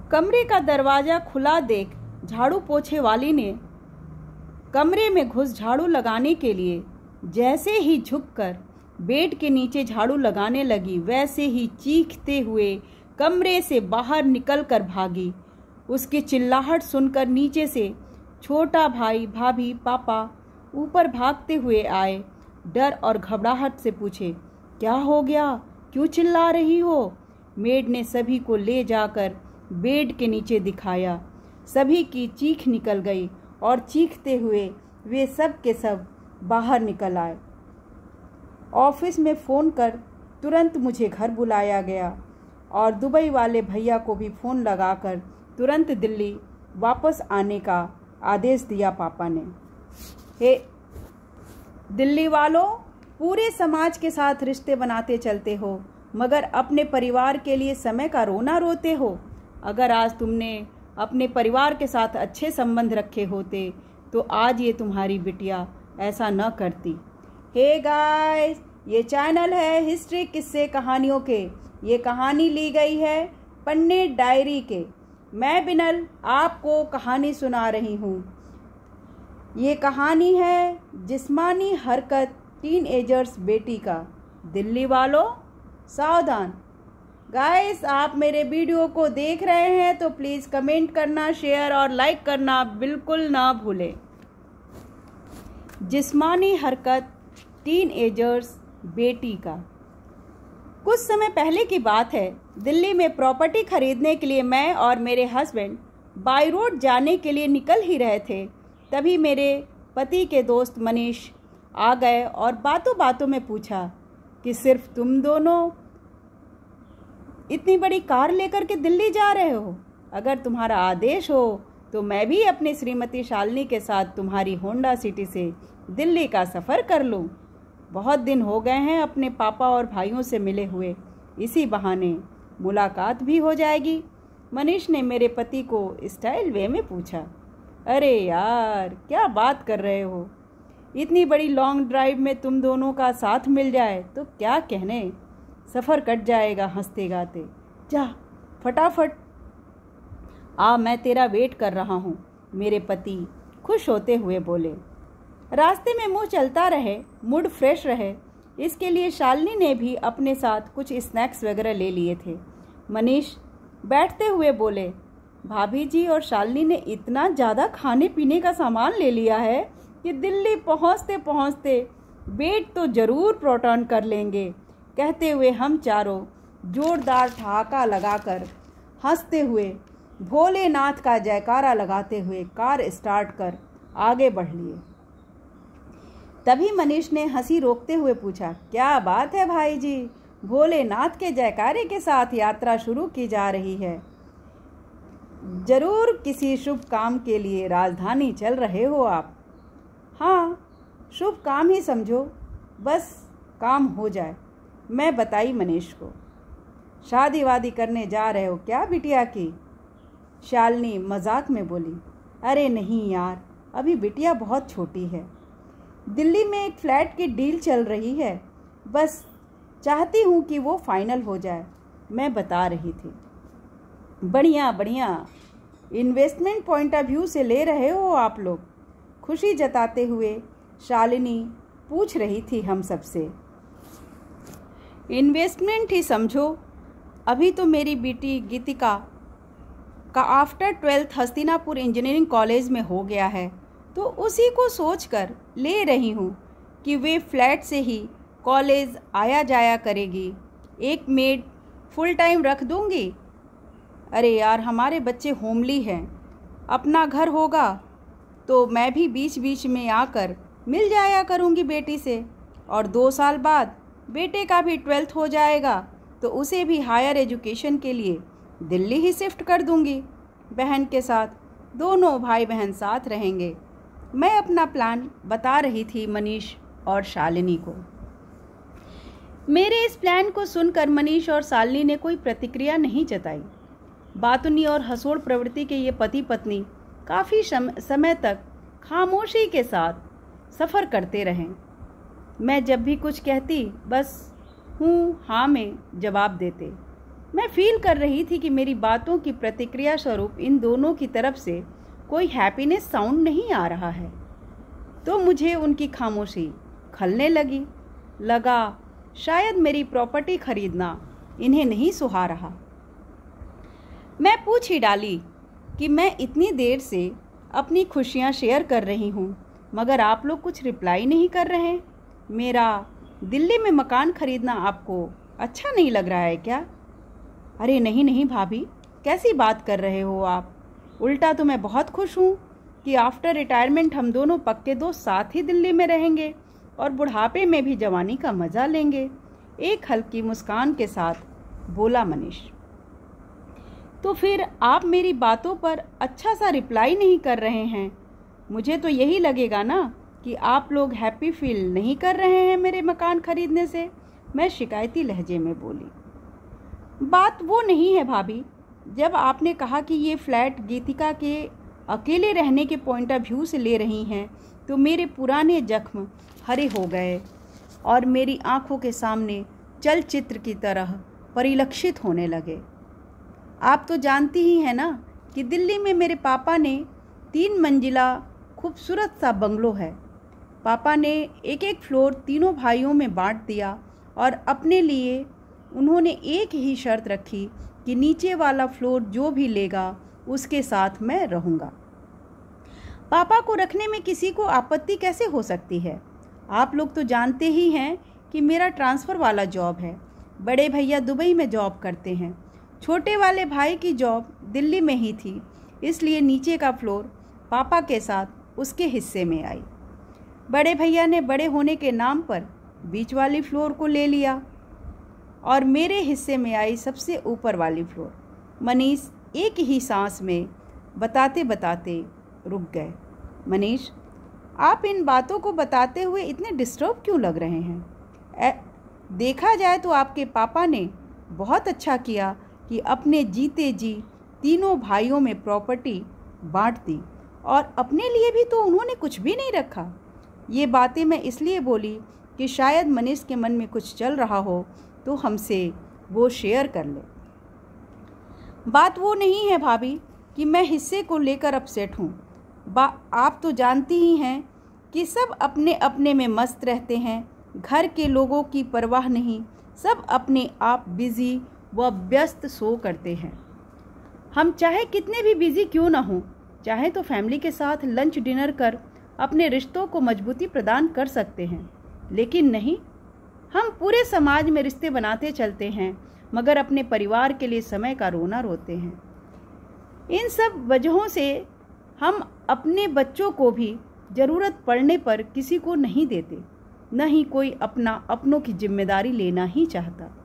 कमरे का दरवाज़ा खुला देख झाड़ू पोछे वाली ने कमरे में घुस झाड़ू लगाने के लिए जैसे ही झुककर बेड के नीचे झाड़ू लगाने लगी, वैसे ही चीखते हुए कमरे से बाहर निकलकर भागी। उसकी चिल्लाहट सुनकर नीचे से छोटा भाई, भाभी, पापा ऊपर भागते हुए आए। डर और घबराहट से पूछे, क्या हो गया, क्यों चिल्ला रही हो? मेड ने सभी को ले जाकर बेड के नीचे दिखाया। सभी की चीख निकल गई और चीखते हुए वे सब के सब बाहर निकल आए। ऑफिस में फ़ोन कर तुरंत मुझे घर बुलाया गया और दुबई वाले भैया को भी फ़ोन लगाकर तुरंत दिल्ली वापस आने का आदेश दिया पापा ने। हे दिल्ली वालों, पूरे समाज के साथ रिश्ते बनाते चलते हो, मगर अपने परिवार के लिए समय का रोना रोते हो। अगर आज तुमने अपने परिवार के साथ अच्छे संबंध रखे होते तो आज ये तुम्हारी बिटिया ऐसा न करती। हे गाइस, ये चैनल है हिस्ट्री किस्से कहानियों के। ये कहानी ली गई है पंडित डायरी के। मैं बिनल आपको कहानी सुना रही हूँ। ये कहानी है जिस्मानी हरकत टीनएजर्स बेटी का। दिल्ली वालों सावधान। गाइस, आप मेरे वीडियो को देख रहे हैं तो प्लीज़ कमेंट करना, शेयर और लाइक करना बिल्कुल ना भूलें। जिस्मानी हरकत टीनएजर्स बेटी का। कुछ समय पहले की बात है। दिल्ली में प्रॉपर्टी खरीदने के लिए मैं और मेरे हस्बैंड बाई रोड जाने के लिए निकल ही रहे थे। तभी मेरे पति के दोस्त मनीष आ गए और बातों बातों में पूछा कि सिर्फ तुम दोनों इतनी बड़ी कार लेकर के दिल्ली जा रहे हो? अगर तुम्हारा आदेश हो तो मैं भी अपनी श्रीमती शालिनी के साथ तुम्हारी होंडा सिटी से दिल्ली का सफ़र कर लूँ। बहुत दिन हो गए हैं अपने पापा और भाइयों से मिले हुए, इसी बहाने मुलाकात भी हो जाएगी। मनीष ने मेरे पति को स्टाइल वे में पूछा। अरे यार, क्या बात कर रहे हो? इतनी बड़ी लॉन्ग ड्राइव में तुम दोनों का साथ मिल जाए तो क्या कहने, सफ़र कट जाएगा हंसते गाते। जा फटाफट आ, मैं तेरा वेट कर रहा हूँ, मेरे पति खुश होते हुए बोले। रास्ते में मुँह चलता रहे, मूड फ्रेश रहे, इसके लिए शालिनी ने भी अपने साथ कुछ स्नैक्स वगैरह ले लिए थे। मनीष बैठते हुए बोले, भाभी जी और शालिनी ने इतना ज़्यादा खाने पीने का सामान ले लिया है कि दिल्ली पहुँचते पहुँचते वेट तो ज़रूर प्रोटॉन कर लेंगे। कहते हुए हम चारों जोरदार ठहाका लगाकर हंसते हुए भोलेनाथ का जयकारा लगाते हुए कार स्टार्ट कर आगे बढ़ लिए। तभी मनीष ने हंसी रोकते हुए पूछा, क्या बात है भाई जी, भोलेनाथ के जयकारे के साथ यात्रा शुरू की जा रही है। जरूर किसी शुभ काम के लिए राजधानी चल रहे हो आप? हाँ, शुभ काम ही समझो, बस काम हो जाए। मैं बताई मनीष को। शादी वादी करने जा रहे हो क्या बिटिया की? शालिनी मजाक में बोली। अरे नहीं यार, अभी बिटिया बहुत छोटी है। दिल्ली में एक फ्लैट की डील चल रही है, बस चाहती हूँ कि वो फाइनल हो जाए, मैं बता रही थी। बढ़िया बढ़िया, इन्वेस्टमेंट पॉइंट ऑफ व्यू से ले रहे हो आप लोग? खुशी जताते हुए शालिनी पूछ रही थी हम सबसे। इन्वेस्टमेंट ही समझो। अभी तो मेरी बेटी गीतिका का after 12th Hastinapur engineering college में हो गया है, तो उसी को सोचकर ले रही हूँ कि वे फ्लैट से ही कॉलेज आया जाया करेगी। एक मेड फुल टाइम रख दूँगी। अरे यार, हमारे बच्चे होमली हैं, अपना घर होगा तो मैं भी बीच बीच में आकर मिल जाया करूँगी बेटी से। और 2 साल बाद बेटे का भी 12th हो जाएगा तो उसे भी हायर एजुकेशन के लिए दिल्ली ही शिफ्ट कर दूँगी। बहन के साथ दोनों भाई बहन साथ रहेंगे। मैं अपना प्लान बता रही थी मनीष और शालिनी को। मेरे इस प्लान को सुनकर मनीष और शालिनी ने कोई प्रतिक्रिया नहीं जताई। बातुनी और हंसोड़ प्रवृत्ति के ये पति पत्नी काफ़ी समय तक खामोशी के साथ सफ़र करते रहे। मैं जब भी कुछ कहती बस हूँ हाँ में जवाब देते। मैं फील कर रही थी कि मेरी बातों की प्रतिक्रिया स्वरूप इन दोनों की तरफ से कोई हैप्पीनेस साउंड नहीं आ रहा है। तो मुझे उनकी खामोशी खलने लगा शायद मेरी प्रॉपर्टी खरीदना इन्हें नहीं सुहा रहा। मैं पूछ ही डाली कि मैं इतनी देर से अपनी खुशियाँ शेयर कर रही हूँ, मगर आप लोग कुछ रिप्लाई नहीं कर रहे। मेरा दिल्ली में मकान खरीदना आपको अच्छा नहीं लग रहा है क्या? अरे नहीं नहीं भाभी, कैसी बात कर रहे हो आप? उल्टा तो मैं बहुत खुश हूँ कि आफ्टर रिटायरमेंट हम दोनों पक्के दोस्त साथ ही दिल्ली में रहेंगे और बुढ़ापे में भी जवानी का मज़ा लेंगे। एक हल्की मुस्कान के साथ बोला मनीष। तो फिर आप मेरी बातों पर अच्छा सा रिप्लाई नहीं कर रहे हैं। मुझे तो यही लगेगा ना कि आप लोग हैप्पी फील नहीं कर रहे हैं मेरे मकान खरीदने से। मैं शिकायती लहजे में बोली। बात वो नहीं है भाभी, जब आपने कहा कि ये फ्लैट गीतिका के अकेले रहने के पॉइंट ऑफ व्यू से ले रही हैं, तो मेरे पुराने जख्म हरे हो गए और मेरी आंखों के सामने चलचित्र की तरह परिलक्षित होने लगे। आप तो जानती ही हैं ना कि दिल्ली में मेरे पापा ने 3 मंजिला खूबसूरत सा बंगलो है। पापा ने एक एक फ्लोर तीनों भाइयों में बांट दिया और अपने लिए उन्होंने एक ही शर्त रखी कि नीचे वाला फ्लोर जो भी लेगा उसके साथ मैं रहूँगा। पापा को रखने में किसी को आपत्ति कैसे हो सकती है? आप लोग तो जानते ही हैं कि मेरा ट्रांसफ़र वाला जॉब है। बड़े भैया दुबई में जॉब करते हैं। छोटे वाले भाई की जॉब दिल्ली में ही थी, इसलिए नीचे का फ्लोर पापा के साथ उसके हिस्से में आई। बड़े भैया ने बड़े होने के नाम पर बीच वाली फ्लोर को ले लिया और मेरे हिस्से में आई सबसे ऊपर वाली फ्लोर। मनीष एक ही सांस में बताते बताते रुक गए। मनीष, आप इन बातों को बताते हुए इतने डिस्टर्ब क्यों लग रहे हैं? देखा जाए तो आपके पापा ने बहुत अच्छा किया कि अपने जीते जी तीनों भाइयों में प्रॉपर्टी बांट दी और अपने लिए भी तो उन्होंने कुछ भी नहीं रखा। ये बातें मैं इसलिए बोली कि शायद मनीष के मन में कुछ चल रहा हो तो हमसे वो शेयर कर ले। बात वो नहीं है भाभी कि मैं हिस्से को लेकर अपसेट हूँ। आप तो जानती ही हैं कि सब अपने अपने में मस्त रहते हैं। घर के लोगों की परवाह नहीं, सब अपने आप बिज़ी व व्यस्त सो करते हैं। हम चाहे कितने भी बिज़ी क्यों ना हों, चाहे तो फैमिली के साथ लंच डिनर कर अपने रिश्तों को मजबूती प्रदान कर सकते हैं, लेकिन नहीं, हम पूरे समाज में रिश्ते बनाते चलते हैं मगर अपने परिवार के लिए समय का रोना रोते हैं। इन सब वजहों से हम अपने बच्चों को भी ज़रूरत पड़ने पर किसी को नहीं देते, न ही कोई अपनों की जिम्मेदारी लेना ही चाहता।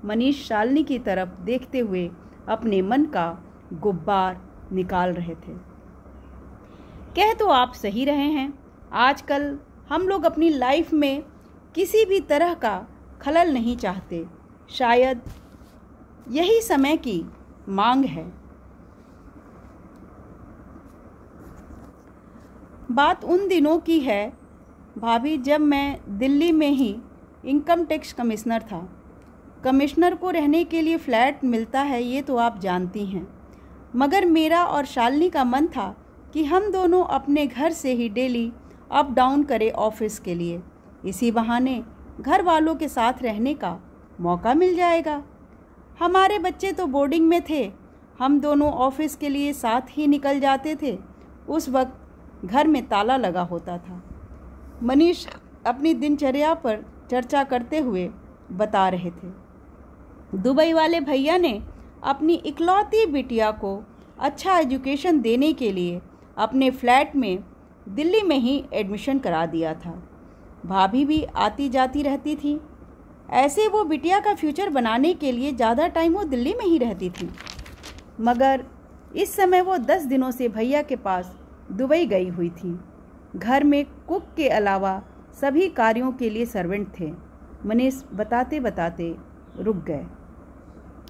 मनीष शालिनी की तरफ देखते हुए अपने मन का गुब्बार निकाल रहे थे। कह तो आप सही रहे हैं, आजकल हम लोग अपनी लाइफ में किसी भी तरह का खलल नहीं चाहते। शायद यही समय की मांग है। बात उन दिनों की है भाभी जब मैं दिल्ली में ही इनकम टैक्स कमिश्नर था। कमिश्नर को रहने के लिए फ्लैट मिलता है, ये तो आप जानती हैं, मगर मेरा और शालिनी का मन था कि हम दोनों अपने घर से ही डेली अप डाउन करें ऑफिस के लिए। इसी बहाने घर वालों के साथ रहने का मौका मिल जाएगा। हमारे बच्चे तो बोर्डिंग में थे, हम दोनों ऑफिस के लिए साथ ही निकल जाते थे। उस वक्त घर में ताला लगा होता था। मनीष अपनी दिनचर्या पर चर्चा करते हुए बता रहे थे। दुबई वाले भैया ने अपनी इकलौती बिटिया को अच्छा एजुकेशन देने के लिए अपने फ्लैट में दिल्ली में ही एडमिशन करा दिया था। भाभी भी आती जाती रहती थी। ऐसे वो बिटिया का फ्यूचर बनाने के लिए ज़्यादा टाइम वो दिल्ली में ही रहती थी, मगर इस समय वो 10 दिनों से भैया के पास दुबई गई हुई थी। घर में कुक के अलावा सभी कार्यों के लिए सर्वेंट थे। मनीष बताते बताते रुक गए।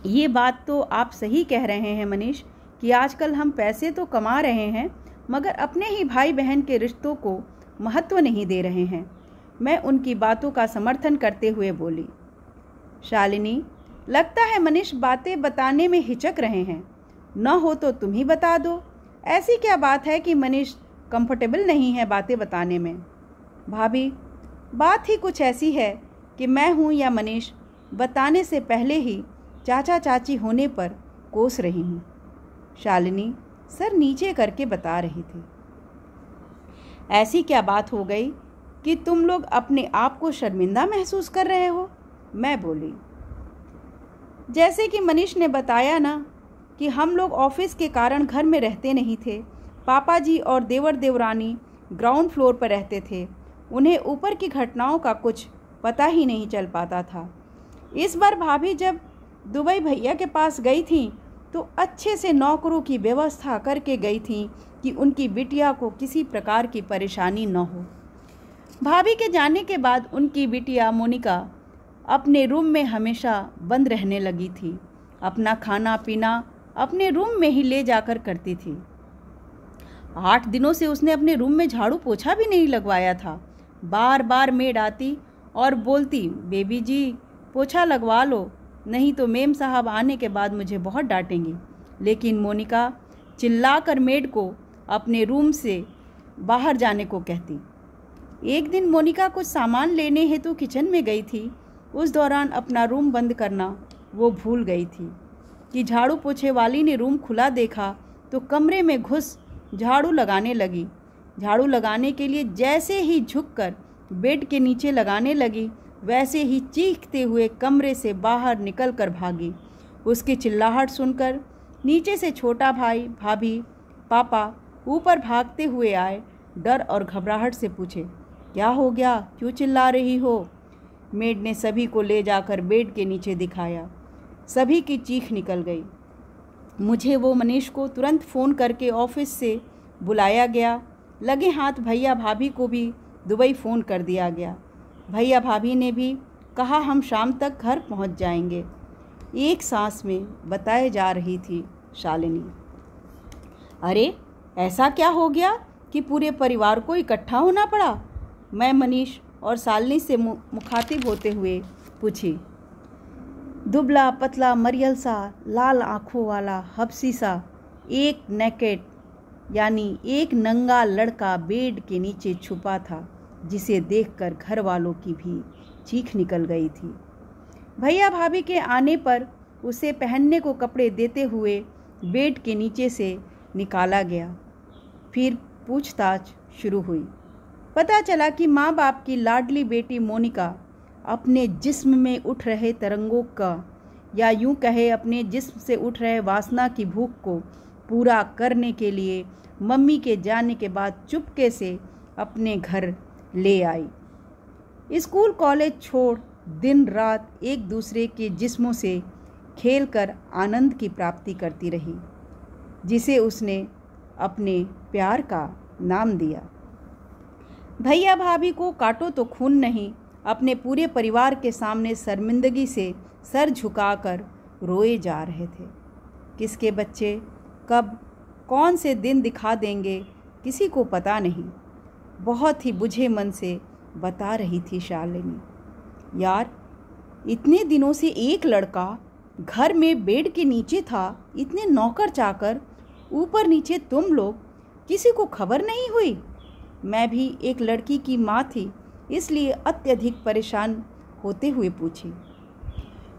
ये बात तो आप सही कह रहे हैं मनीष कि आजकल हम पैसे तो कमा रहे हैं मगर अपने ही भाई बहन के रिश्तों को महत्व नहीं दे रहे हैं। मैं उनकी बातों का समर्थन करते हुए बोली, शालिनी, लगता है मनीष बातें बताने में हिचक रहे हैं। न हो तो तुम ही बता दो। ऐसी क्या बात है कि मनीष कंफर्टेबल नहीं है बातें बताने में? भाभी, बात ही कुछ ऐसी है कि मैं हूँ या मनीष बताने से पहले ही चाचा चाची होने पर कोस रही हूँ। शालिनी सर नीचे करके बता रही थी। ऐसी क्या बात हो गई कि तुम लोग अपने आप को शर्मिंदा महसूस कर रहे हो? मैं बोली। जैसे कि मनीष ने बताया ना कि हम लोग ऑफिस के कारण घर में रहते नहीं थे। पापा जी और देवर देवरानी ग्राउंड फ्लोर पर रहते थे। उन्हें ऊपर की घटनाओं का कुछ पता ही नहीं चल पाता था। इस बार भाभी जब दुबई भैया के पास गई थी तो अच्छे से नौकरों की व्यवस्था करके गई थी कि उनकी बिटिया को किसी प्रकार की परेशानी न हो। भाभी के जाने के बाद उनकी बिटिया मोनिका अपने रूम में हमेशा बंद रहने लगी थी। अपना खाना पीना अपने रूम में ही ले जाकर करती थी। 8 दिनों से उसने अपने रूम में झाड़ू पोछा भी नहीं लगवाया था। बार बार मेड आती और बोलती, बेबी जी पोछा लगवा लो, नहीं तो मेम साहब आने के बाद मुझे बहुत डांटेंगी। लेकिन मोनिका चिल्लाकर मेड को अपने रूम से बाहर जाने को कहती। एक दिन मोनिका कुछ सामान लेने हेतु किचन में गई थी। उस दौरान अपना रूम बंद करना वो भूल गई थी कि झाड़ू पोछे वाली ने रूम खुला देखा तो कमरे में घुस झाड़ू लगाने लगी। झाड़ू लगाने के लिए जैसे ही झुककर बेड के नीचे लगाने लगी, वैसे ही चीखते हुए कमरे से बाहर निकलकर भागी। उसकी चिल्लाहट सुनकर नीचे से छोटा भाई, भाभी, पापा ऊपर भागते हुए आए। डर और घबराहट से पूछे, क्या हो गया, क्यों चिल्ला रही हो? मेड ने सभी को ले जाकर बेड के नीचे दिखाया। सभी की चीख निकल गई। मुझे वो मनीष को तुरंत फ़ोन करके ऑफिस से बुलाया गया। लगे हाथ भैया भाभी को भी दुबई फ़ोन कर दिया गया। भैया भाभी ने भी कहा हम शाम तक घर पहुंच जाएंगे। एक सांस में बताए जा रही थी शालिनी। अरे ऐसा क्या हो गया कि पूरे परिवार को इकट्ठा होना पड़ा? मैं मनीष और शालिनी से मुखातिब होते हुए पूछी। दुबला पतला मरियल सा लाल आँखों वाला हबसी सा एक नेकेड यानी एक नंगा लड़का बेड के नीचे छुपा था, जिसे देखकर घर वालों की भी चीख निकल गई थी। भैया भाभी के आने पर उसे पहनने को कपड़े देते हुए बेड के नीचे से निकाला गया। फिर पूछताछ शुरू हुई। पता चला कि माँ बाप की लाडली बेटी मोनिका अपने जिस्म में उठ रहे तरंगों का, या यूं कहे अपने जिस्म से उठ रहे वासना की भूख को पूरा करने के लिए मम्मी के जाने के बाद चुपके से अपने घर ले आई। स्कूल कॉलेज छोड़ दिन रात एक दूसरे के जिस्मों से खेलकर आनंद की प्राप्ति करती रही, जिसे उसने अपने प्यार का नाम दिया। भैया भाभी को काटो तो खून नहीं, अपने पूरे परिवार के सामने शर्मिंदगी से सर झुकाकर रोए जा रहे थे। किसके बच्चे कब कौन से दिन दिखा देंगे किसी को पता नहीं। बहुत ही बुझे मन से बता रही थी शालिनी। यार, इतने दिनों से एक लड़का घर में बेड के नीचे था, इतने नौकर चाकर, ऊपर नीचे तुम लोग, किसी को खबर नहीं हुई? मैं भी एक लड़की की माँ थी, इसलिए अत्यधिक परेशान होते हुए पूछी।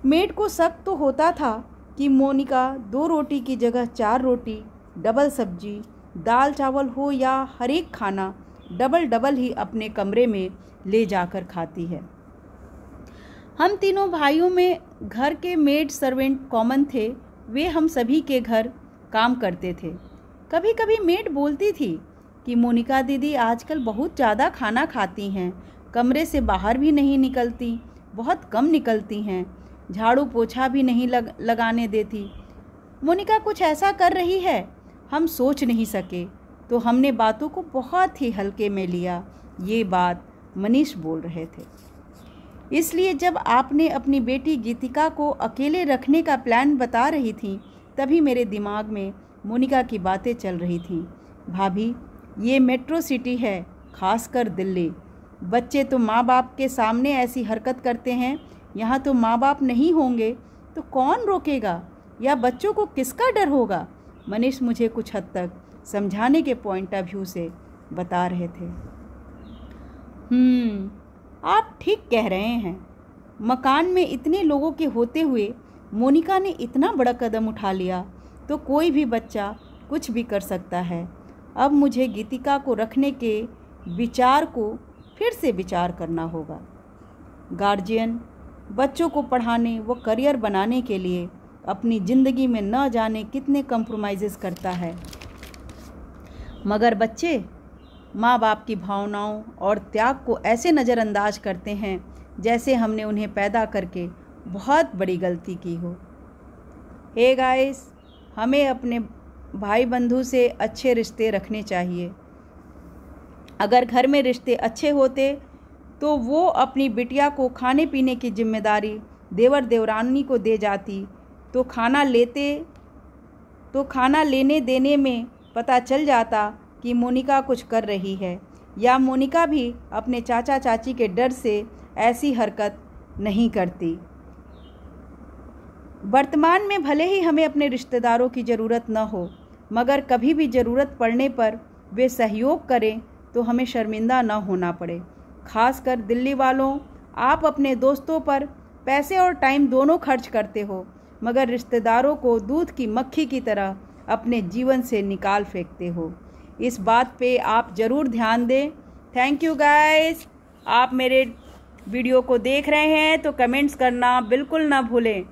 मेड को शक तो होता था कि मोनिका 2 रोटी की जगह 4 रोटी, डबल सब्जी, दाल चावल हो या हर एक खाना डबल ही अपने कमरे में ले जाकर खाती है। हम तीनों भाइयों में घर के मेड सर्वेंट कॉमन थे। वे हम सभी के घर काम करते थे। कभी कभी मेड बोलती थी कि मोनिका दीदी आजकल बहुत ज़्यादा खाना खाती हैं, कमरे से बाहर भी नहीं निकलती, बहुत कम निकलती हैं, झाड़ू पोछा भी नहीं लगाने देती। मोनिका कुछ ऐसा कर रही है, हम सोच नहीं सके, तो हमने बातों को बहुत ही हल्के में लिया। ये बात मनीष बोल रहे थे। इसलिए जब आपने अपनी बेटी गीतिका को अकेले रखने का प्लान बता रही थी, तभी मेरे दिमाग में मोनिका की बातें चल रही थीं। भाभी, ये मेट्रो सिटी है, खासकर दिल्ली। बच्चे तो माँ बाप के सामने ऐसी हरकत करते हैं, यहाँ तो माँ बाप नहीं होंगे तो कौन रोकेगा, या बच्चों को किसका डर होगा? मनीष मुझे कुछ हद तक समझाने के पॉइंट ऑफ व्यू से बता रहे थे। आप ठीक कह रहे हैं। मकान में इतने लोगों के होते हुए मोनिका ने इतना बड़ा कदम उठा लिया तो कोई भी बच्चा कुछ भी कर सकता है। अब मुझे गीतिका को रखने के विचार को फिर से विचार करना होगा। गार्जियन बच्चों को पढ़ाने व करियर बनाने के लिए अपनी ज़िंदगी में न जाने कितने कंप्रोमाइज़ेस करता है, मगर बच्चे माँ बाप की भावनाओं और त्याग को ऐसे नज़रअंदाज करते हैं जैसे हमने उन्हें पैदा करके बहुत बड़ी गलती की हो। हे गाइस, हमें अपने भाई बंधु से अच्छे रिश्ते रखने चाहिए। अगर घर में रिश्ते अच्छे होते तो वो अपनी बिटिया को खाने पीने की जिम्मेदारी देवर देवरानी को दे जाती, तो खाना लेने देने में पता चल जाता कि मोनिका कुछ कर रही है, या मोनिका भी अपने चाचा चाची के डर से ऐसी हरकत नहीं करती। वर्तमान में भले ही हमें अपने रिश्तेदारों की ज़रूरत न हो, मगर कभी भी ज़रूरत पड़ने पर वे सहयोग करें तो हमें शर्मिंदा न होना पड़े। खासकर दिल्ली वालों, आप अपने दोस्तों पर पैसे और टाइम दोनों खर्च करते हो, मगर रिश्तेदारों को दूध की मक्खी की तरह अपने जीवन से निकाल फेंकते हो। इस बात पे आप ज़रूर ध्यान दें। Thank you guys. आप मेरे वीडियो को देख रहे हैं तो कमेंट्स करना बिल्कुल ना भूलें।